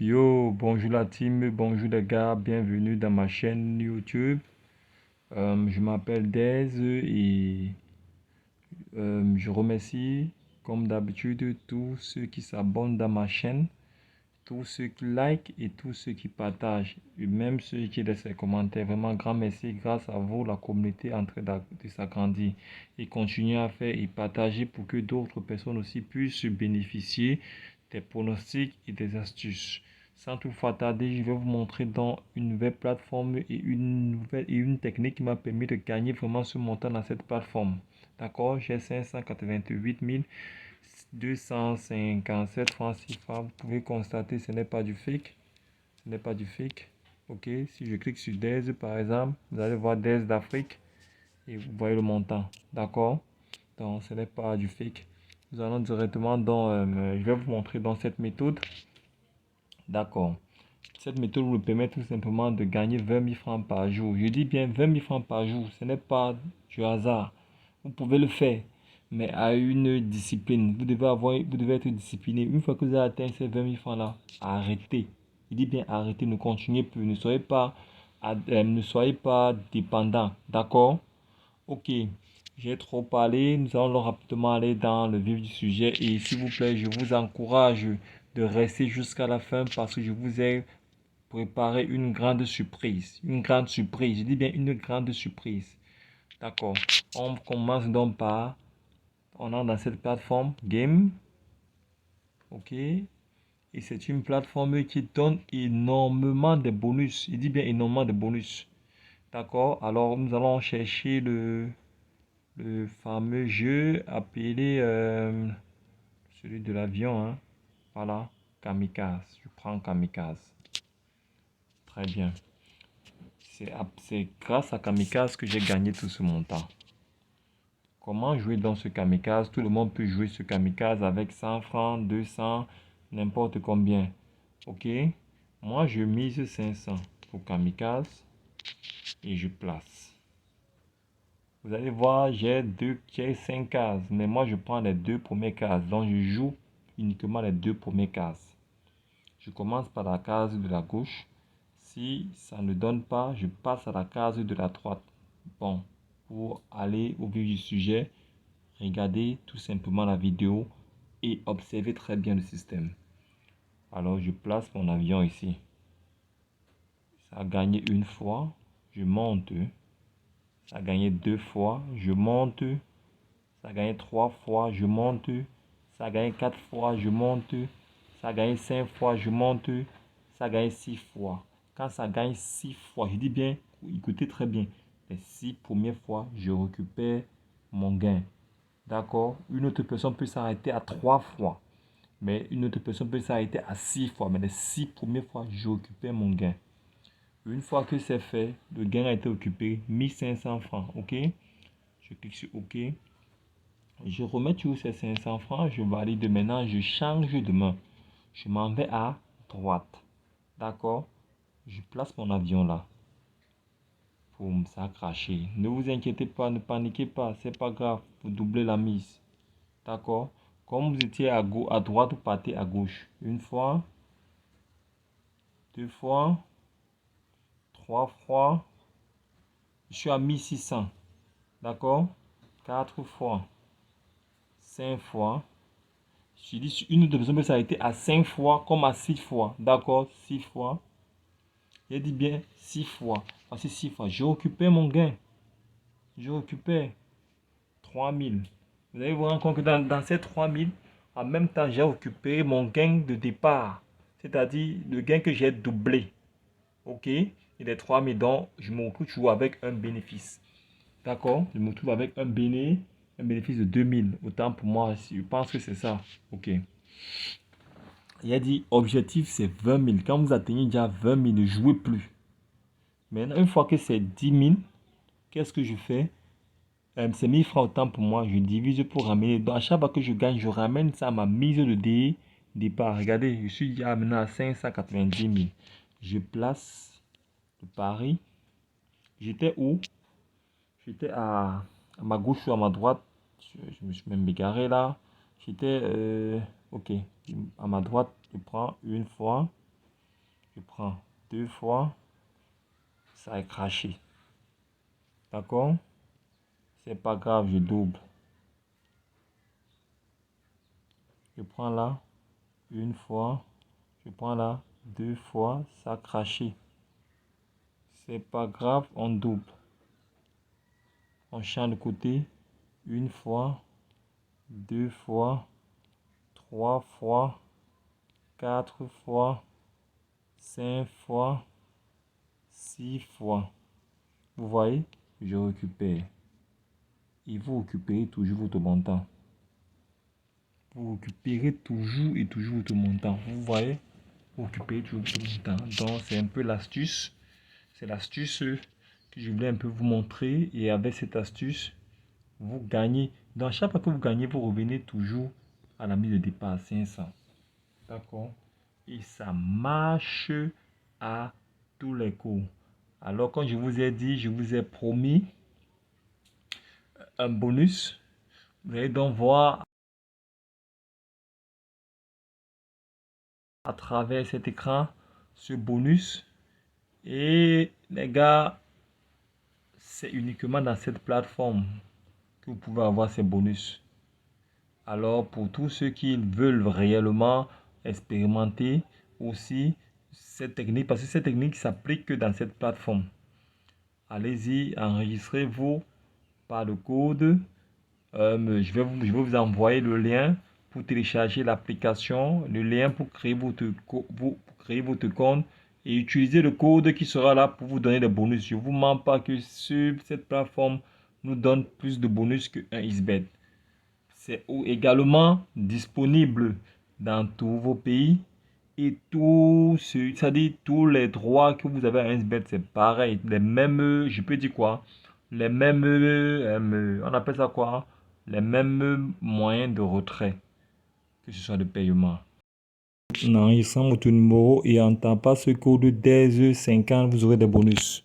Yo, bonjour la team, bonjour les gars, bienvenue dans ma chaîne YouTube. Je m'appelle Dez et je remercie comme d'habitude tous ceux qui s'abonnent dans ma chaîne, tous ceux qui like et tous ceux qui partagent, et même ceux qui laissent des commentaires. Vraiment grand merci, grâce à vous, la communauté est en train de s'agrandir. Et continuez à faire et partager pour que d'autres personnes aussi puissent bénéficier des pronostics et des astuces. Sans toutefois tarder, je vais vous montrer dans une nouvelle plateforme et une technique qui m'a permis de gagner vraiment ce montant dans cette plateforme. D'accord, j'ai 588 257 francs CFA. Vous pouvez constater, ce n'est pas du fake. Ce n'est pas du fake. Ok, si je clique sur Days par exemple, vous allez voir Days d'Afrique et vous voyez le montant. D'accord, donc ce n'est pas du fake. Nous allons directement dans, je vais vous montrer dans cette méthode. D'accord. Cette méthode vous permet tout simplement de gagner 20 000 francs par jour. Je dis bien 20 000 francs par jour. Ce n'est pas du hasard. Vous pouvez le faire, mais à une discipline. Vous devez être discipliné. Une fois que vous avez atteint ces 20 000 francs-là, arrêtez. Je dis bien arrêtez, ne continuez plus. Ne soyez pas dépendant. D'accord? Ok. J'ai trop parlé. Nous allons rapidement aller dans le vif du sujet. Et s'il vous plaît, je vous encourage de rester jusqu'à la fin parce que je vous ai préparer une grande surprise. Une grande surprise. Je dis bien une grande surprise. D'accord. On commence donc par... On entre dans cette plateforme Game. OK. Et c'est une plateforme qui donne énormément de bonus. Je dis bien énormément de bonus. D'accord. Alors, nous allons chercher le fameux jeu appelé... celui de l'avion. Hein. Voilà. Kamikaze. Je prends Kamikaze. Très bien. C'est grâce à Kamikaze que j'ai gagné tout ce montant. Comment jouer dans ce Kamikaze? Tout le monde peut jouer ce Kamikaze avec 100 francs, 200, n'importe combien. Ok? Moi, je mise 500 pour Kamikaze et je place. Vous allez voir, j'ai 5 cases, mais moi, je prends les deux premières cases. Donc, je joue uniquement les deux premières cases. Je commence par la case de la gauche. Si ça ne donne pas, je passe à la case de la droite. Bon, pour aller au vif du sujet, regardez tout simplement la vidéo et observez très bien le système. Alors, je place mon avion ici. Ça a gagné une fois, je monte. Ça a gagné deux fois, je monte. Ça a gagné trois fois, je monte. Ça a gagné quatre fois, je monte. Ça a gagné cinq fois, je monte. Ça a gagné six fois. Quand ça gagne six fois, je dis bien, écoutez très bien, les six premières fois, je récupère mon gain. D'accord? Une autre personne peut s'arrêter à trois fois. Mais une autre personne peut s'arrêter à six fois. Mais les six premières fois, je récupère mon gain. Une fois que c'est fait, le gain a été occupé, 1500 francs. Ok? Je clique sur OK. Je remets toujours ces 500 francs. Je valide maintenant. Je change de main. Je m'en vais à droite. D'accord? Je place mon avion là. Boum, ça a craché. Ne vous inquiétez pas, ne paniquez pas. C'est pas grave. Vous doublez la mise. D'accord? Comme vous étiez à droite, vous partez à gauche. Une fois, deux fois, trois fois. Je suis à 1600. D'accord? Quatre fois, cinq fois. Je dis une autre personne peut s'arrêter à 5 fois comme à 6 fois. D'accord? 6 fois. J'ai dit bien 6 fois. Parce que 6 fois, je récupère mon gain. Je récupère 3000. Vous allez vous rendre compte que dans ces 3000, en même temps, j'ai récupéré mon gain de départ. C'est-à-dire le gain que j'ai doublé. Ok? Et les 3000, donc je me retrouve toujours avec un bénéfice. D'accord? Je me retrouve avec un bénéfice de 2000. Autant pour moi, je pense que c'est ça. Ok. Il a dit objectif c'est 20 000. Quand vous atteignez déjà 20 000, ne jouez plus. Maintenant, une fois que c'est 10 000, qu'est-ce que je fais? C'est 1000 francs autant pour moi. Je divise pour ramener. Donc, à chaque fois que je gagne, je ramène ça à ma mise de départ. Regardez, je suis déjà maintenant à 590 000. Je place le pari. J'étais où? J'étais à ma gauche ou à ma droite. Je me suis même égaré là. J'étais, ok, à ma droite, je prends une fois. Je prends 2 fois, ça a craché. D'accord? C'est pas grave, je double. Je prends là, une fois, je prends là, 2 fois, ça a craché. C'est pas grave, on double. On change de côté, une fois, 2 fois, 3 fois, 4 fois, 5 fois, 6 fois. Vous voyez, je récupère. Et vous récupérez toujours votre montant. Vous récupérez toujours et toujours votre montant. Vous voyez, vous récupérez toujours votre montant. Donc, c'est un peu l'astuce. C'est l'astuce que je voulais un peu vous montrer. Et avec cette astuce, vous gagnez. Dans chaque fois que vous gagnez, vous revenez toujours à la mise de départ à 500. D'accord? Et ça marche à tous les coups. Alors, quand je vous ai dit, je vous ai promis un bonus. Vous allez donc voir à travers cet écran ce bonus. Et les gars, c'est uniquement dans cette plateforme que vous pouvez avoir ces bonus. Alors, pour tous ceux qui veulent réellement expérimenter aussi cette technique, parce que cette technique s'applique que dans cette plateforme. Allez-y, enregistrez-vous par le code. Je vais vous envoyer le lien pour télécharger l'application, le lien pour créer votre compte et utiliser le code qui sera là pour vous donner des bonus. Je ne vous mens pas que sur cette plateforme nous donne plus de bonus qu'un XBet. C'est également disponible dans tous vos pays et c'est-à-dire tous les droits que vous avez à XBet, c'est pareil. Les mêmes, je peux dire quoi? Les mêmes, on appelle ça quoi? Les mêmes moyens de retrait, que ce soit de paiement. Non, il semble votre numéro et en tapant ce code 1050, vous aurez des bonus.